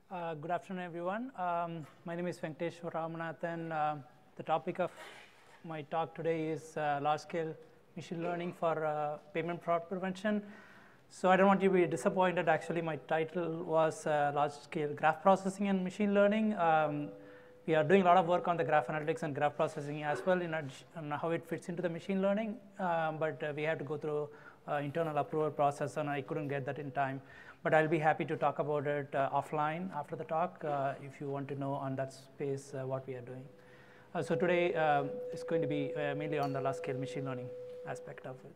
Good afternoon, everyone. My name is Venkatesh Ramanathan. The topic of my talk today is large-scale machine learning for payment fraud prevention. So I don't want you to be disappointed. Actually, my title was large-scale graph processing and machine learning. We are doing a lot of work on the graph analytics and graph processing as well in how it fits into the machine learning, but we had to go through internal approval process, and I couldn't get that in time. But I'll be happy to talk about it offline after the talk if you want to know on that space what we are doing. So today it's going to be mainly on the large-scale machine learning aspect of it.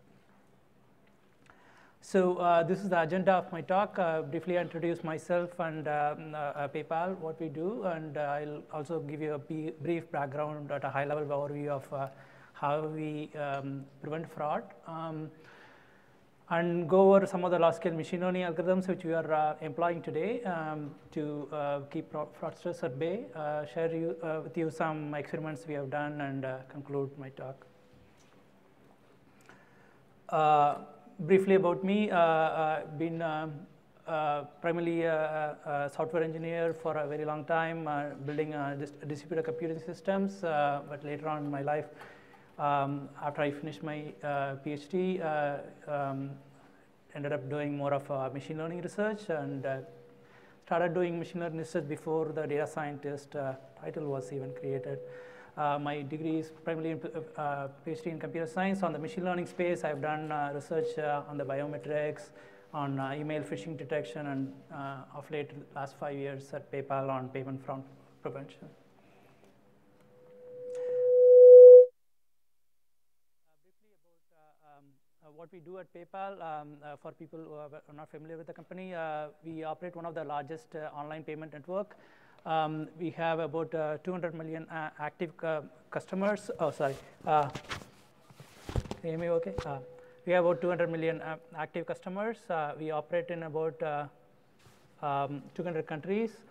So this is the agenda of my talk. Briefly introduce myself and PayPal, what we do, and I'll also give you a brief background at a high-level overview of how we prevent fraud. And go over some of the large-scale machine learning algorithms which we are employing today to keep fraudsters at bay, share with you some experiments we have done, and conclude my talk. Briefly about me, been primarily a software engineer for a very long time, building distributed computing systems, but later on in my life, after I finished my PhD, ended up doing more of machine learning research and started doing machine learning research before the data scientist title was even created. My degree is primarily in PhD in computer science. On the machine learning space, I've done research on the biometrics, on email phishing detection, and of late, last 5 years at PayPal on payment fraud prevention. What we do at PayPal, for people who are not familiar with the company, we operate one of the largest online payment network. We have about 200 million active customers. Oh, sorry. Can you hear me okay? We have about 200 million active customers. We operate in about 200 countries.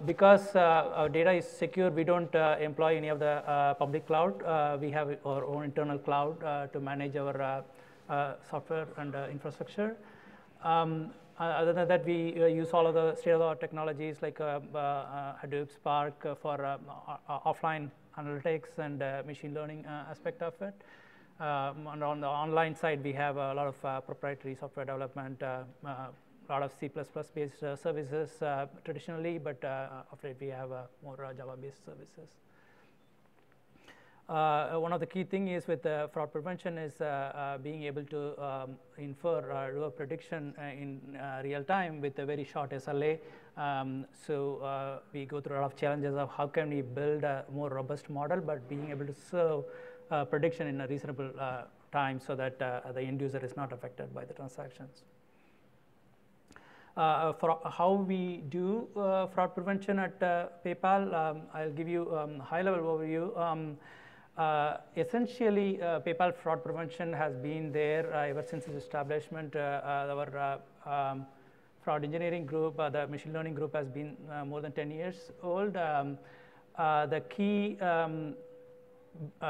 Because our data is secure, we don't employ any of the public cloud. We have our own internal cloud to manage our software and infrastructure. Other than that, we use all of the state-of-the-art technologies like Hadoop, Spark for offline analytics and machine learning aspect of it. And on the online side, we have a lot of proprietary software development, a lot of C++ based services traditionally, but of late we have more Java-based services. One of the key things is with fraud prevention is being able to infer do a prediction in real time with a very short SLA. So we go through a lot of challenges of how can we build a more robust model, but being able to serve prediction in a reasonable time so that the end user is not affected by the transactions. For how we do fraud prevention at PayPal, I'll give you a high-level overview. Essentially, PayPal fraud prevention has been there ever since its establishment. Our fraud engineering group, the machine learning group, has been more than 10 years old. The key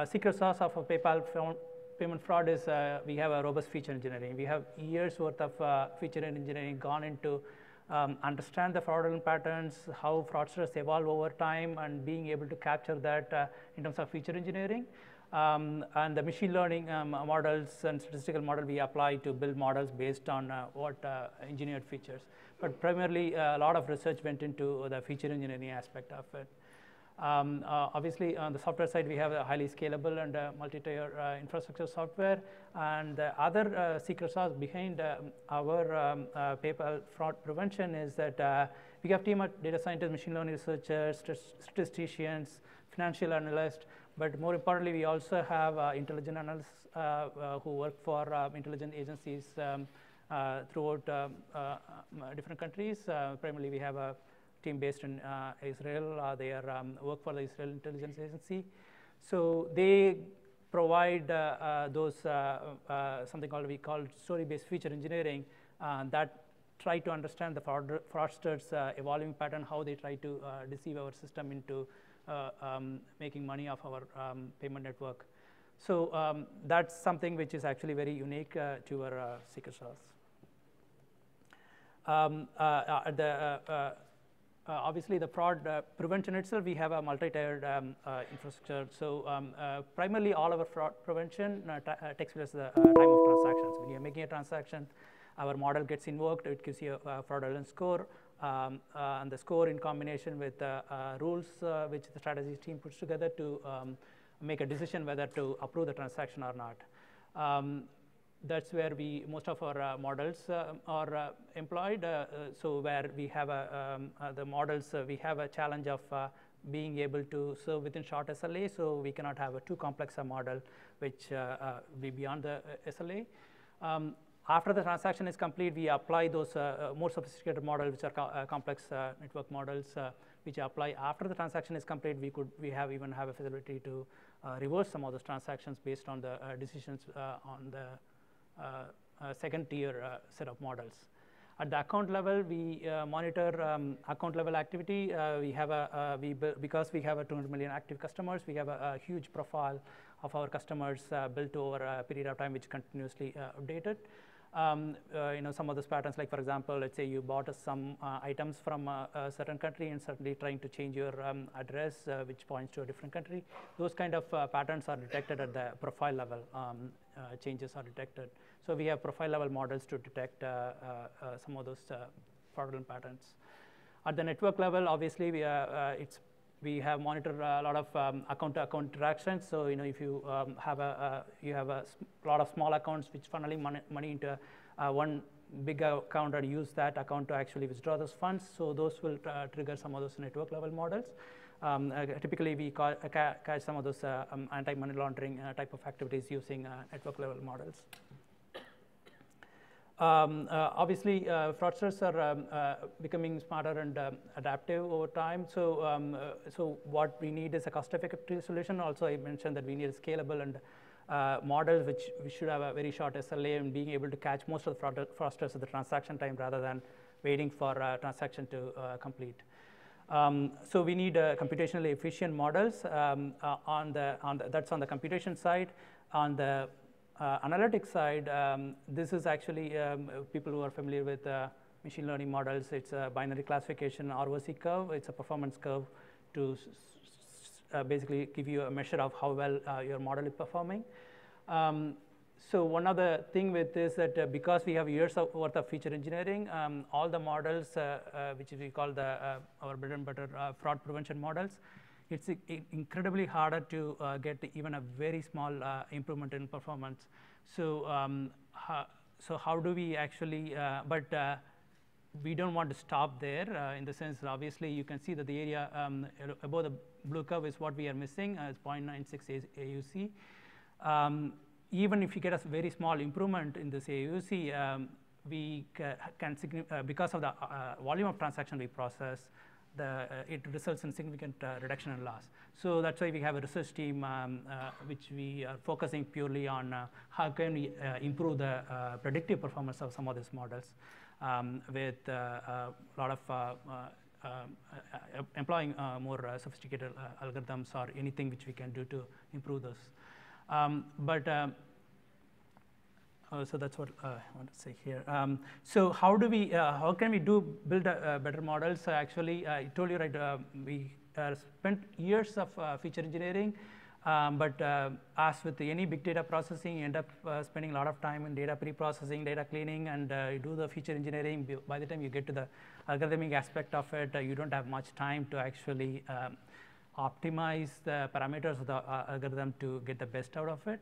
secret sauce of a PayPal payment fraud is we have a robust feature engineering. We have years worth of feature engineering gone into understand the fraudulent patterns, how fraudsters evolve over time, and being able to capture that in terms of feature engineering. And the machine learning models and statistical model we apply to build models based on what engineered features. But primarily, a lot of research went into the feature engineering aspect of it. Obviously, on the software side, we have a highly scalable and multi-tier infrastructure software. And the other secret sauce behind our PayPal fraud prevention is that we have a team of data scientists, machine learning researchers, statisticians, financial analysts. But more importantly, we also have intelligence analysts who work for intelligence agencies throughout different countries. Primarily, we have a team based in Israel. They are work for the Israel Intelligence Agency. So they provide those something we call story-based feature engineering that try to understand the fraudsters' evolving pattern, how they try to deceive our system into making money off our payment network. So that's something which is actually very unique to our secret sauce. obviously, the fraud prevention itself, we have a multi-tiered infrastructure. So primarily, all our fraud prevention takes place at the time of transactions. When you're making a transaction, our model gets invoked. It gives you a fraudulent score. And the score in combination with rules which the strategy team puts together to make a decision whether to approve the transaction or not. That's where most of our models are employed. So where we have the models, we have a challenge of being able to serve within short SLA. So we cannot have a too complex a model which be beyond the SLA. After the transaction is complete, we apply those more sophisticated models, which are complex network models, which apply after the transaction is complete. We even have a facility to reverse some of those transactions based on the decisions on the second tier set of models. At the account level, we monitor account level activity. Because we have a 200 million active customers, we have a huge profile of our customers built over a period of time, which continuously updated. Some of those patterns, like for example, let's say you bought some items from a certain country and suddenly trying to change your address, which points to a different country. Those kind of patterns are detected at the profile level. Changes are detected. So we have profile level models to detect some of those fraudulent patterns. At the network level, obviously, we have monitored a lot of account-to-account interactions. So if you have a lot of small accounts which funneling money into one big account and use that account to actually withdraw those funds. So those will trigger some of those network level models. Typically, we catch some of those anti-money laundering type of activities using network level models. Obviously, fraudsters are becoming smarter and adaptive over time. So what we need is a cost-effective solution. Also, I mentioned that we need a scalable and models which we should have a very short SLA and being able to catch most of the fraudsters at the transaction time rather than waiting for a transaction to complete. So we need computationally efficient models. That's on the computation side. On the analytics side, this is actually people who are familiar with machine learning models. It's a binary classification ROC curve. It's a performance curve to basically give you a measure of how well your model is performing. So one other thing with this that because we have years worth of feature engineering, all the models which we call our bread and butter fraud prevention models, it's incredibly harder to get even a very small improvement in performance. So how do we actually, we don't want to stop there in the sense that obviously you can see that the area above the blue curve is what we are missing as 0.96 AUC. Even if you get a very small improvement in this AUC, we can because of the volume of transaction we process, it results in significant reduction in loss. So that's why we have a research team which we are focusing purely on how can we improve the predictive performance of some of these models with a lot of employing more sophisticated algorithms or anything which we can do to improve those. So that's what I want to say here. So how can we build better models? Actually, I told you, right, we spent years of feature engineering, but as with any big data processing, you end up spending a lot of time in data pre-processing, data cleaning, and you do the feature engineering. By the time you get to the algorithmic aspect of it, you don't have much time to actually optimize the parameters of the algorithm to get the best out of it.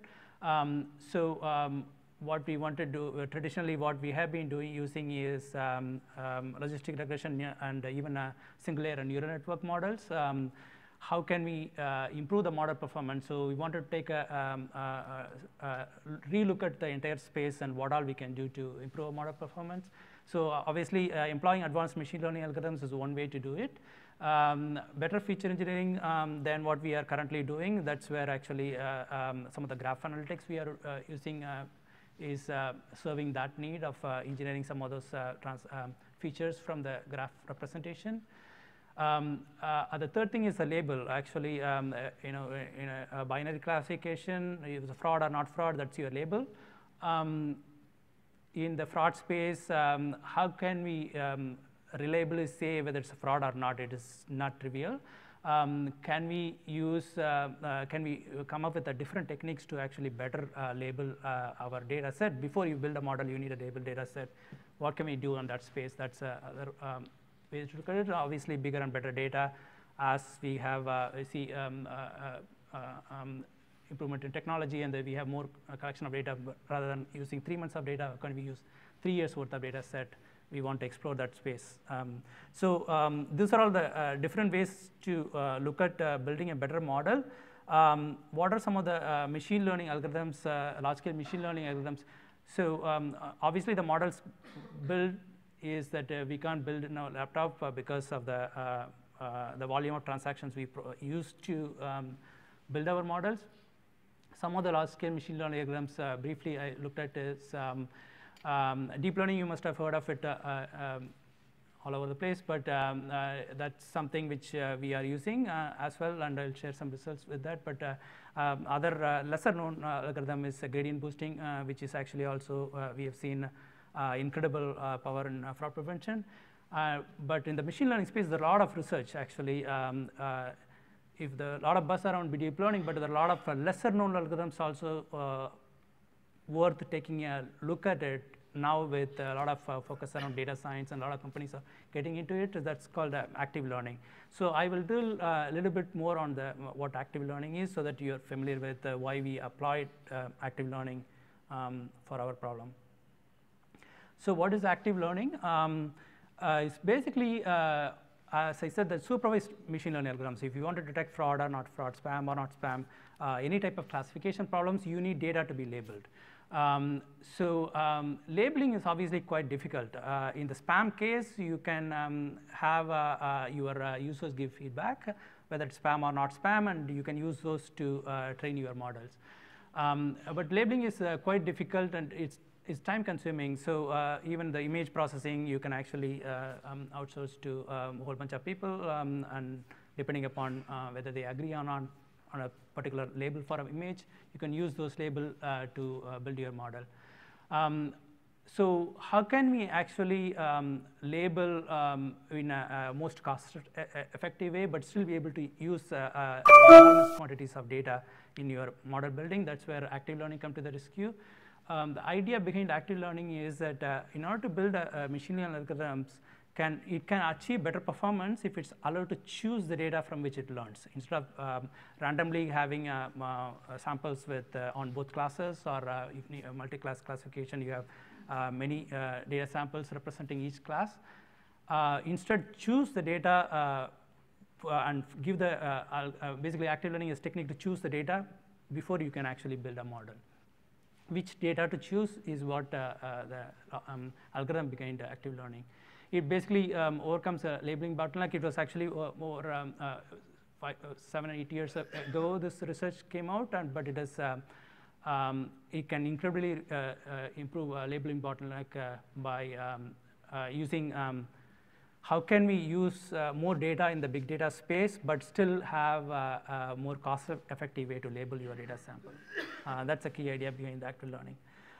What we want to do, traditionally what we have been using is logistic regression and even single layer neural network models. How can we improve the model performance? So we want to take relook at the entire space and what all we can do to improve model performance. So obviously employing advanced machine learning algorithms is one way to do it. Better feature engineering than what we are currently doing. That's where actually some of the graph analytics we are using is serving that need of engineering some of those features from the graph representation. The third thing is the label. Actually, in a binary classification, if it's a fraud or not fraud, that's your label. In the fraud space, how can we reliably say whether it's a fraud or not. It is not trivial. Can we come up with different techniques to actually better label our data set? Before you build a model, you need a label data set. What can we do on that space? That's other ways to look at it. Obviously, bigger and better data, as we have improvement in technology, and then we have more collection of data. Rather than using 3 months of data, can we use 3 years worth of data set? We want to explore that space. These are all the different ways to look at building a better model. What are some of the machine learning algorithms, large-scale machine learning algorithms? So obviously, the models build is that we can't build in our laptop because of the volume of transactions we use to build our models. Some of the large-scale machine learning algorithms, briefly I looked at is deep learning. You must have heard of it all over the place, but that's something which we are using as well, and I'll share some results with that. But other lesser-known algorithm is gradient boosting, which is actually also we have seen incredible power in fraud prevention. But in the machine learning space, there's a lot of research actually. If there are a lot of buzz around deep learning, but there are a lot of lesser-known algorithms also worth taking a look at it now, with a lot of focus around data science, and a lot of companies are getting into it. That's called active learning. So I will do a little bit more on what active learning is, so that you're familiar with why we applied active learning for our problem. So what is active learning? It's basically, as I said, the supervised machine learning algorithms. If you want to detect fraud or not fraud, spam or not spam, any type of classification problems, you need data to be labeled. Labeling is obviously quite difficult. In the spam case, you can have your users give feedback, whether it's spam or not spam, and you can use those to train your models. But labeling is quite difficult, and it's time consuming. So even the image processing, you can actually outsource to a whole bunch of people, and depending upon whether they agree on a particular label for an image, you can use those labels to build your model. So how can we actually label in a most cost-effective way, but still be able to use enormous quantities of data in your model building? That's where active learning comes to the rescue. The idea behind active learning is that in order to build a machine learning algorithms, it can achieve better performance if it's allowed to choose the data from which it learns, instead of randomly having samples with on both classes, or multi-class classification. You have many data samples representing each class. Instead, choose the data and give the basically active learning is technique to choose the data before you can actually build a model. Which data to choose is what the algorithm behind active learning. It basically overcomes a labeling bottleneck. It was actually over 7 or 8 years ago this research came out, but it is it can incredibly improve labeling bottleneck by using how can we use more data in the big data space, but still have a more cost-effective way to label your data sample. That's a key idea behind active learning.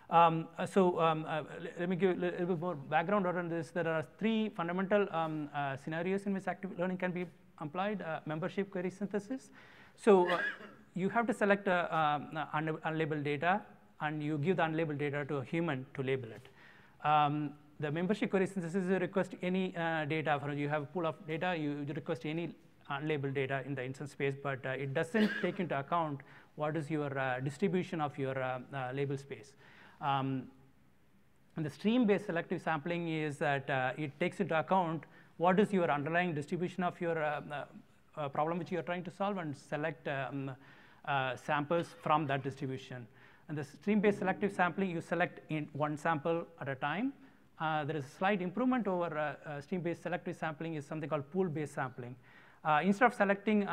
Let me give a little bit more background on this. There are 3 fundamental scenarios in which active learning can be applied. Membership query synthesis. So you have to select unlabeled data, and you give the unlabeled data to a human to label it. The membership query synthesis, you request any data. You have a pool of data, you request any unlabeled data in the instance space, but it doesn't take into account what is your distribution of your label space. And the stream-based selective sampling is that it takes into account what is your underlying distribution of your problem which you are trying to solve, and select samples from that distribution. And the stream-based selective sampling, you select in one sample at a time. There is a slight improvement over stream-based selective sampling is something called pool-based sampling. Instead of selecting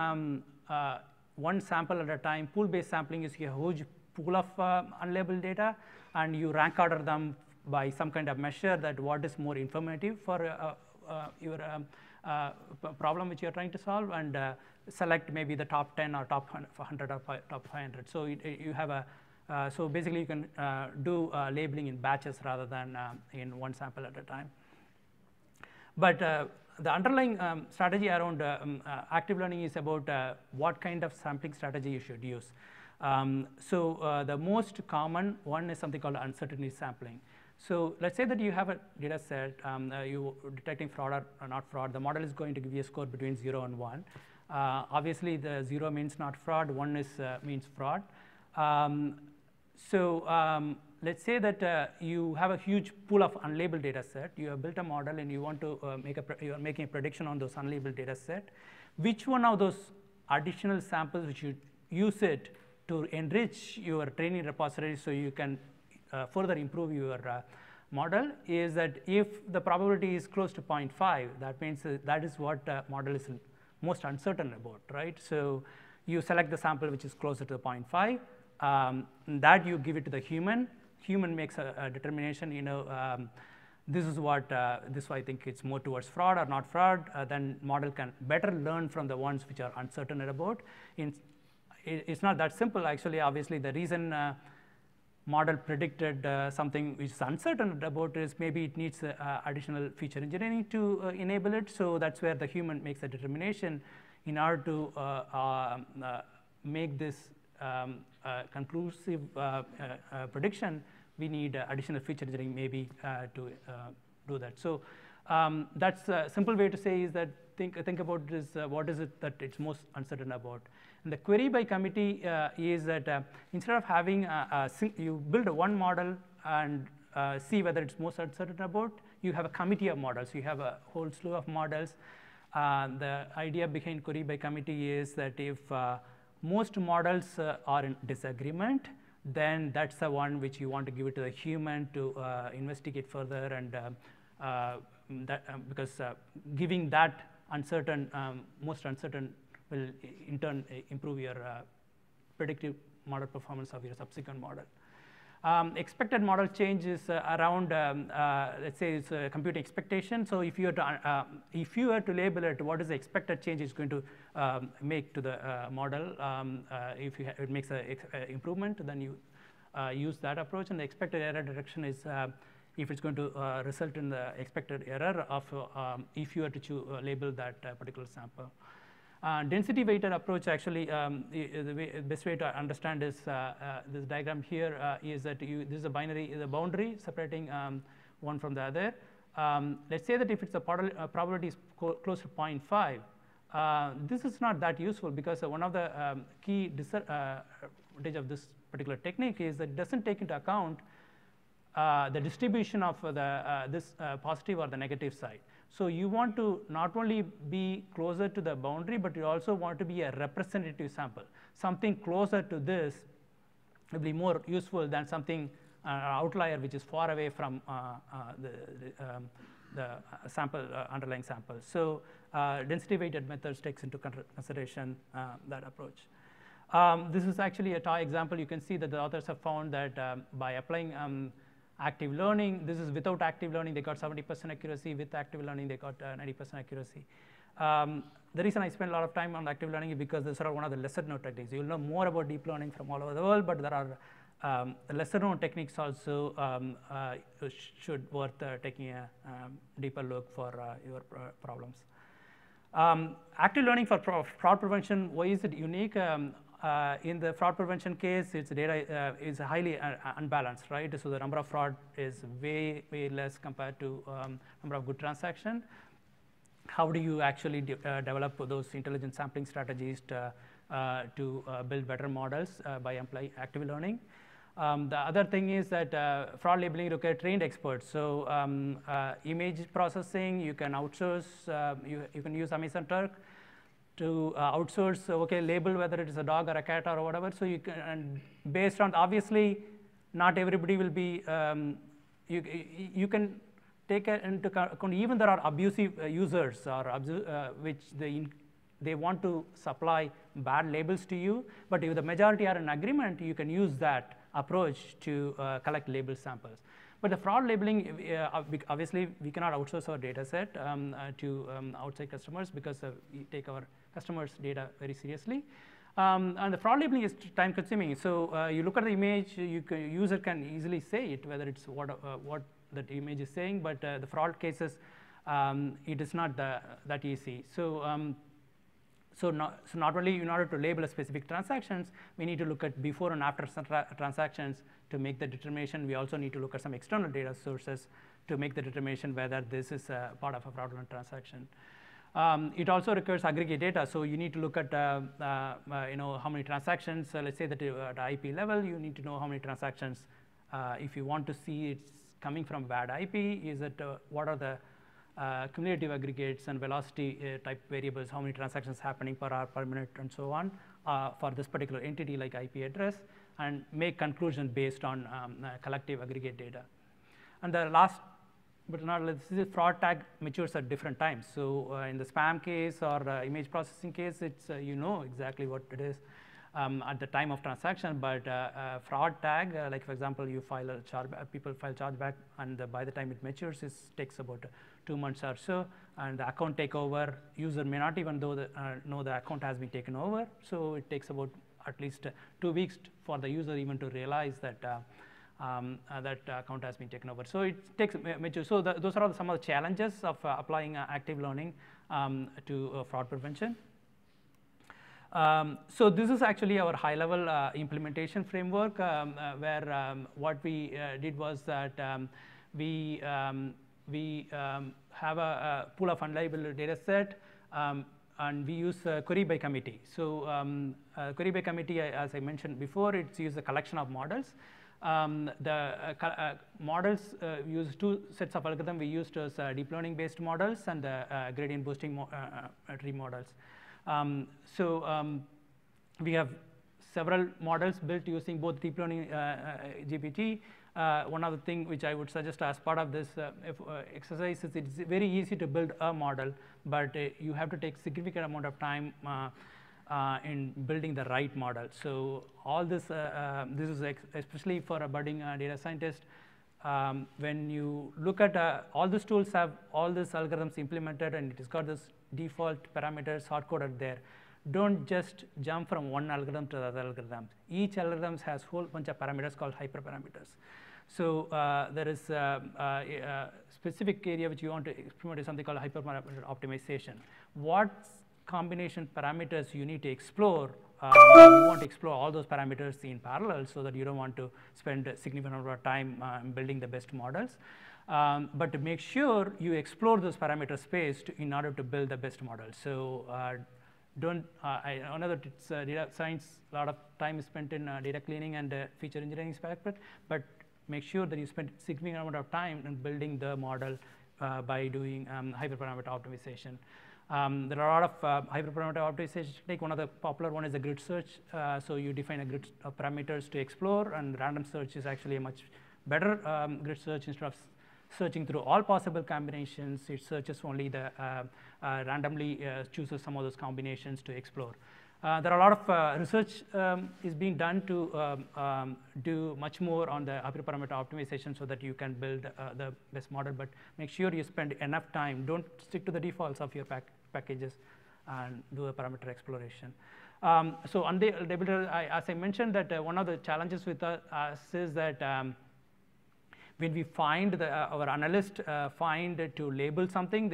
one sample at a time, pool-based sampling is a huge pool of unlabeled data, and you rank order them by some kind of measure that what is more informative for your problem which you are trying to solve, and select maybe the top 10 or top 100 or top 500. So you have a so basically you can do labeling in batches rather than in one sample at a time. But the underlying strategy around active learning is about what kind of sampling strategy you should use. So the most common one is something called uncertainty sampling. So let's say that you have a data set, you're detecting fraud or not fraud. The model is going to give you a score between 0 and 1. Obviously, the 0 means not fraud, 1 is, means fraud. Let's say that you have a huge pool of unlabeled data set. You have built a model and you want to you are making a prediction on those unlabeled data set. Which one of those additional samples which you use it to enrich your training repository so you can further improve your model is that if the probability is close to 0.5, that means that is what model is most uncertain about, right? So you select the sample which is closer to 0.5. That you give it to the human. Human makes a determination, you know, this is what, this I think it's more towards fraud or not fraud. Then model can better learn from the ones which are uncertain about. It's not that simple, actually. Obviously, the reason model predicted something which is uncertain about is maybe it needs additional feature engineering to enable it. So that's where the human makes a determination in order to make this conclusive prediction. We need additional feature engineering maybe to do that. So that's a simple way to say is that think about this, what is it that it's most uncertain about. And the query by committee is that instead of having you build one model and see whether it's most uncertain about, you have a committee of models. You have a whole slew of models. The idea behind query by committee is that if most models are in disagreement, then that's the one which you want to give it to the human to investigate further, and because giving that uncertain, most uncertain, will in turn improve your predictive model performance of your subsequent model. Expected model change is around, let's say it's a computing expectation. So if you were to label it, what is the expected change it's going to make to the model? If it makes an improvement, then you use that approach. And the expected error detection is if it's going to result in the expected error of if you were to label that particular sample. Density weighted approach, actually, the best way to understand is this diagram here is that this is a binary, the boundary separating one from the other. Let's say that if it's a probability is close to 0.5, this is not that useful because one of the key disadvantage of this particular technique is that it doesn't take into account the distribution of this positive or the negative side. So you want to not only be closer to the boundary, but you also want to be a representative sample. Something closer to this will be more useful than something outlier which is far away from the sample underlying sample. So density weighted methods takes into consideration that approach. This is actually a toy example. You can see that the authors have found that by applying active learning, this is without active learning, they got 70% accuracy. With active learning, they got 90% accuracy. The reason I spend a lot of time on active learning is because these are one of the lesser known techniques. You'll know more about deep learning from all over the world, but there are lesser known techniques also should worth taking a deeper look for your problems. Active learning for fraud prevention, why is it unique? In the fraud prevention case, its data is highly unbalanced, right? So the number of fraud is way less compared to number of good transaction. How do you actually develop those intelligent sampling strategies to build better models by applying active learning? The other thing is that fraud labeling requires trained experts. So image processing, you can outsource, you can use Amazon Turk to outsource, okay, label whether it is a dog or a cat or whatever. So you can, and based on, obviously, not everybody will be, you can take into account, even there are abusive users or which they want to supply bad labels to you, but if the majority are in agreement, you can use that approach to collect label samples. But the fraud labeling, obviously, we cannot outsource our data set to outside customers because we take our customers' data very seriously. And the fraud labeling is time consuming. So you look at the image, user can easily say it, whether it's what that image is saying, but the fraud cases it is not that easy. So not only in order to label a specific transactions, we need to look at before and after transactions to make the determination. We also need to look at some external data sources to make the determination whether this is part of a fraudulent transaction. It also requires aggregate data, so you need to look at how many transactions. Let's say that at IP level, you need to know how many transactions. If you want to see it's coming from bad IP, is it what are the cumulative aggregates and velocity type variables, how many transactions happening per hour, per minute, and so on for this particular entity like IP address, and make conclusion based on collective aggregate data. And the last but not least, this fraud tag matures at different times. So in the spam case or image processing case, it's you know exactly what it is at the time of transaction, but fraud tag, like for example, you file a people file chargeback, and by the time it matures, it takes about 2 months or so, and the account takeover, user may not even know the account has been taken over, so it takes about at least 2 weeks for the user even to realize that that account has been taken over. So it takes mature. So those are some of the challenges of applying active learning to fraud prevention. So this is actually our high-level implementation framework, where what we did was that we have a pool of unlabeled data set, and we use query by committee. So query by committee, as I mentioned before, it's use a collection of models. The models use 2 sets of algorithms we used as deep learning based models and the gradient boosting tree models. We have several models built using both deep learning GPT. One of the things which I would suggest as part of this exercise is it's very easy to build a model, but you have to take significant amount of time in building the right model. So all this, this is especially for a budding data scientist. When you look at all these tools have all these algorithms implemented, and it has got this default parameters hard coded there. Don't just jump from one algorithm to the other algorithm. Each algorithm has a whole bunch of parameters called hyperparameters. So there is a specific area which you want to experiment is something called hyperparameter optimization. What combination parameters you need to explore? You want to explore all those parameters in parallel, so that you don't want to spend a significant amount of time building the best models. But to make sure you explore those parameter space in order to build the best model. So I know that it's data science, a lot of time is spent in data cleaning and feature engineering aspect, but make sure that you spend a significant amount of time in building the model by doing hyperparameter optimization. There are a lot of hyperparameter optimization techniques. One of the popular one is the grid search. So you define a grid of parameters to explore, and random search is actually a much better grid search. Instead of searching through all possible combinations, it searches only the randomly chooses some of those combinations to explore. There are a lot of research is being done to do much more on the hyperparameter optimization so that you can build the best model, but make sure you spend enough time. Don't stick to the defaults of your packages and do a parameter exploration. So as I mentioned, that one of the challenges with us is that when we find our analysts find to label something,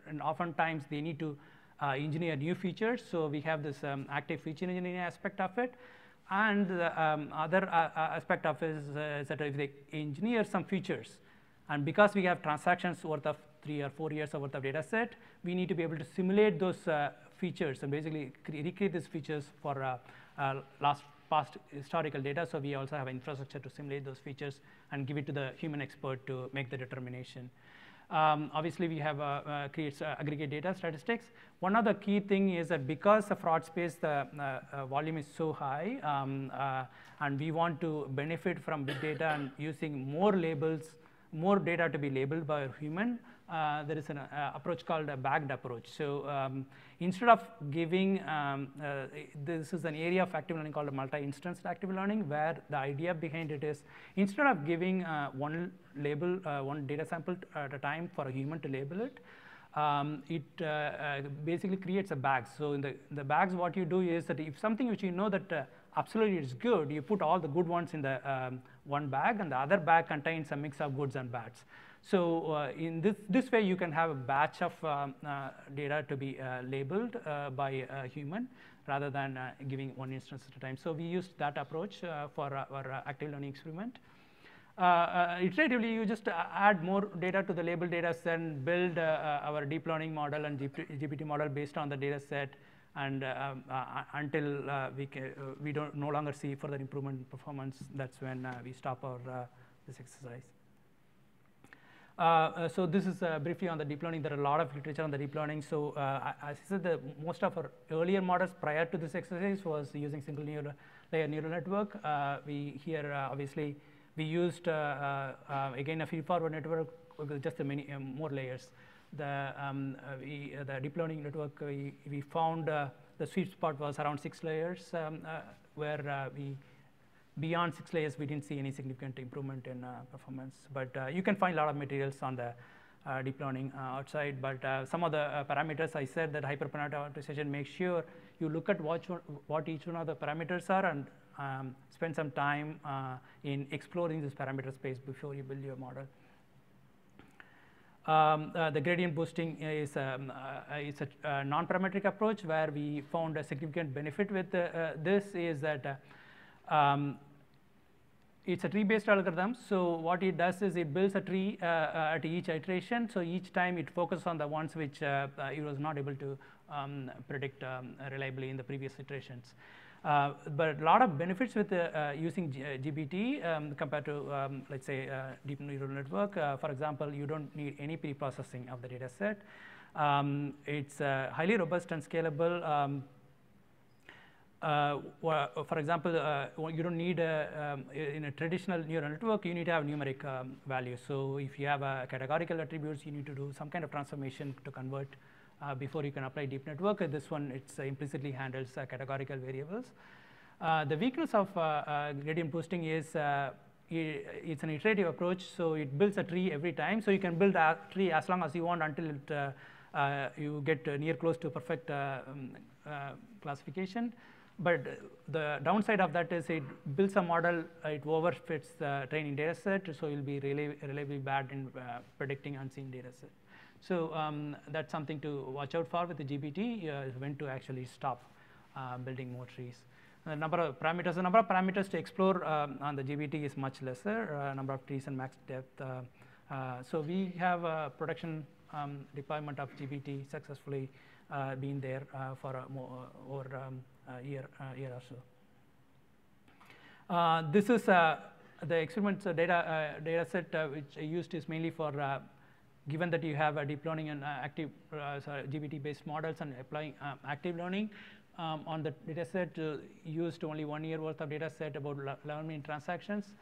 and oftentimes they need to engineer new features. So we have this active feature engineering aspect of it, and the other aspect of it is that if they engineer some features, and because we have transactions worth of 3 or 4 years worth of data set, we need to be able to simulate those features and basically recreate these features for past historical data. So we also have infrastructure to simulate those features and give it to the human expert to make the determination. Obviously, we have creates aggregate data statistics. One other key thing is that because the fraud space, the volume is so high, and we want to benefit from big data and using more labels, more data to be labeled by a human, there is an approach called a bagged approach. So instead of giving, this is an area of active learning called multi-instance active learning, where the idea behind it is instead of giving one label, one data sample at a time for a human to label it, it basically creates a bag. So in the bags, what you do is that if something which you know that absolutely is good, you put all the good ones in the one bag, and the other bag contains a mix of goods and bads. So in this way, you can have a batch of data to be labeled by a human rather than giving one instance at a time. So we used that approach for our active learning experiment. Iteratively, you just add more data to the label data set and build our deep learning model and GPT model based on the data set, and until we don't no longer see further improvement in performance. That's when we stop our this exercise. So this is briefly on the deep learning. There are a lot of literature on the deep learning. So as I said, most of our earlier models prior to this exercise was using single layer neural network. Obviously we used again a feed-forward network with just many more layers. The deep learning network, we found the sweet spot was around 6 layers, where beyond 6 layers we didn't see any significant improvement in performance. But you can find a lot of materials on the deep learning outside. But some of the parameters, I said that hyperparameterization, make sure you look at what each one of the parameters are, and spend some time in exploring this parameter space before you build your model. The gradient boosting is a non-parametric approach where we found a significant benefit with this is that it's a tree-based algorithm. So what it does is it builds a tree at each iteration. So each time it focuses on the ones which it was not able to predict reliably in the previous iterations. But a lot of benefits with using GPT compared to, let's say, deep neural network. For example, you don't need any pre-processing of the data set. It's highly robust and scalable. For example, you don't need in a traditional neural network, you need to have numeric values. So if you have categorical attributes, you need to do some kind of transformation to convert before you can apply deep network. This one, it's implicitly handles categorical variables. The weakness of gradient boosting is it's an iterative approach, so it builds a tree every time. So you can build a tree as long as you want until you get near close to perfect classification. But the downside of that is it builds a model, it overfits the training data set, so you'll be relatively bad in predicting unseen data set. So that's something to watch out for with the GPT, when to actually stop building more trees. The number of parameters to explore on the GPT is much lesser, number of trees and max depth. So we have a production deployment of GPT successfully been there for over a year or so. This is the experiments data set which I used is mainly for given that you have a deep learning and active GPT-based models and applying active learning on the data set, used only 1 year worth of data set, about 11 million transactions.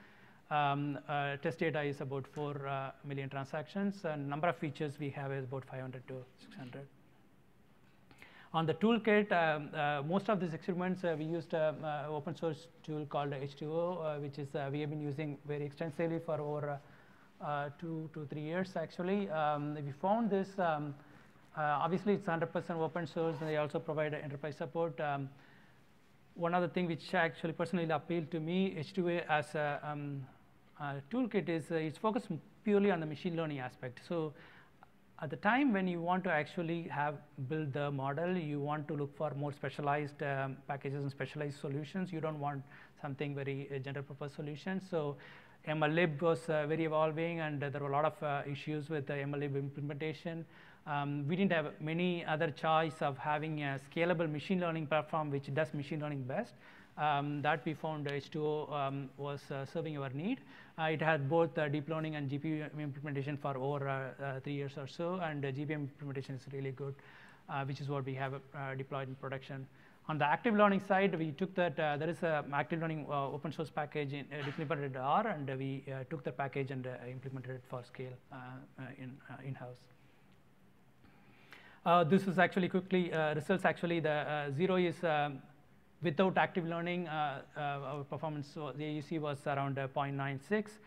Test data is about 4 million transactions, and number of features we have is about 500 to 600. On the toolkit, most of these experiments we used an open source tool called H2O, which is we have been using very extensively for over 2 to 3 years actually. We found this, obviously it's 100% open source, and they also provide enterprise support. One other thing which actually personally appealed to me, H2A as a toolkit, is it's focused purely on the machine learning aspect. So at the time when you want to actually build the model, you want to look for more specialized packages and specialized solutions. You don't want something very general purpose solutions. So MLlib was very evolving, and there were a lot of issues with the MLlib implementation. We didn't have many other choice of having a scalable machine learning platform which does machine learning best. That we found H2O was serving our need. It had both deep learning and GPU implementation for over 3 years or so, and GPU implementation is really good, which is what we have deployed in production. On the active learning side, we took that, there is an active learning open source package implemented R, and we took the package and implemented it for scale in-house. This is actually quickly results. Actually, the 0 is without active learning. Our performance, the AUC was around 0.96.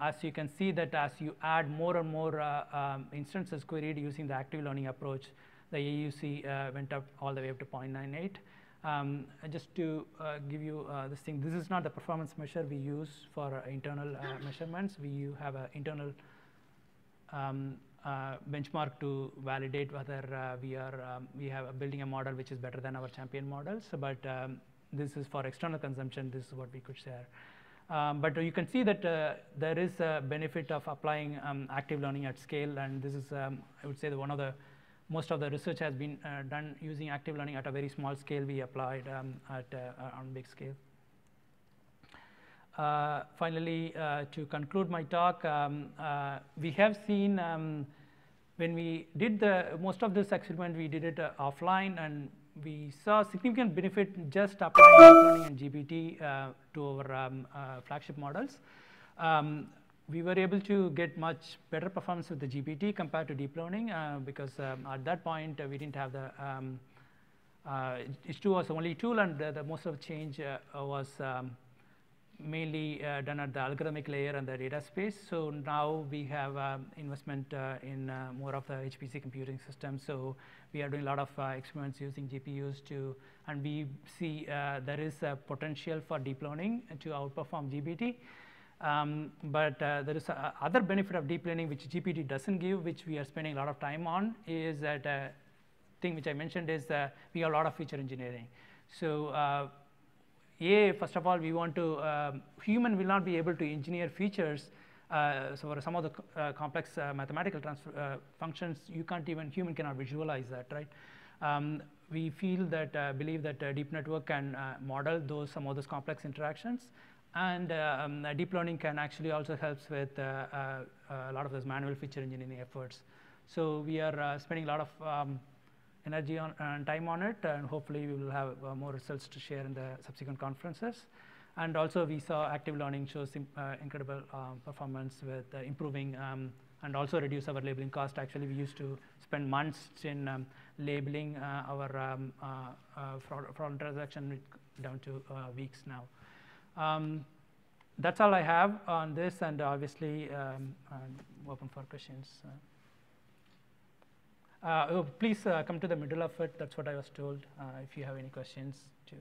As you can see that as you add more and more instances queried using the active learning approach, the AUC went up all the way up to 0.98. Just to give you this thing, this is not the performance measure we use for internal measurements. We have an internal benchmark to validate whether we have building a model which is better than our champion models. But this is for external consumption. This is what we could share. But you can see that there is a benefit of applying active learning at scale, and this is, I would say, most of the research has been done using active learning at a very small scale. We applied on big scale. Finally, to conclude my talk, we have seen when we did most of this experiment, we did it offline, and we saw significant benefit just applying deep learning and GPT to our flagship models. We were able to get much better performance with the GPT compared to deep learning because at that point we didn't have the H2 was the only tool, and the most of the change was mainly done at the algorithmic layer and the data space. So now we have investment in more of the HPC computing system. So we are doing a lot of experiments using GPUs and we see there is a potential for deep learning to outperform GPT. But there is other benefit of deep learning which GPT doesn't give, which we are spending a lot of time on, is that thing which I mentioned is we have a lot of feature engineering. So first of all, we want to, human will not be able to engineer features. So for some of the complex mathematical functions, human cannot visualize that, right? We feel that, believe that deep network can model some of those complex interactions. And deep learning can actually also helps with a lot of those manual feature engineering efforts. So we are spending a lot of energy and time on it, and hopefully we will have more results to share in the subsequent conferences. And also we saw active learning shows incredible performance with improving and also reduce our labeling cost. Actually, we used to spend months in labeling our fraud transaction down to weeks now. That's all I have on this, and obviously I'm open for questions. Please come to the middle of it. That's what I was told. If you have any questions, too.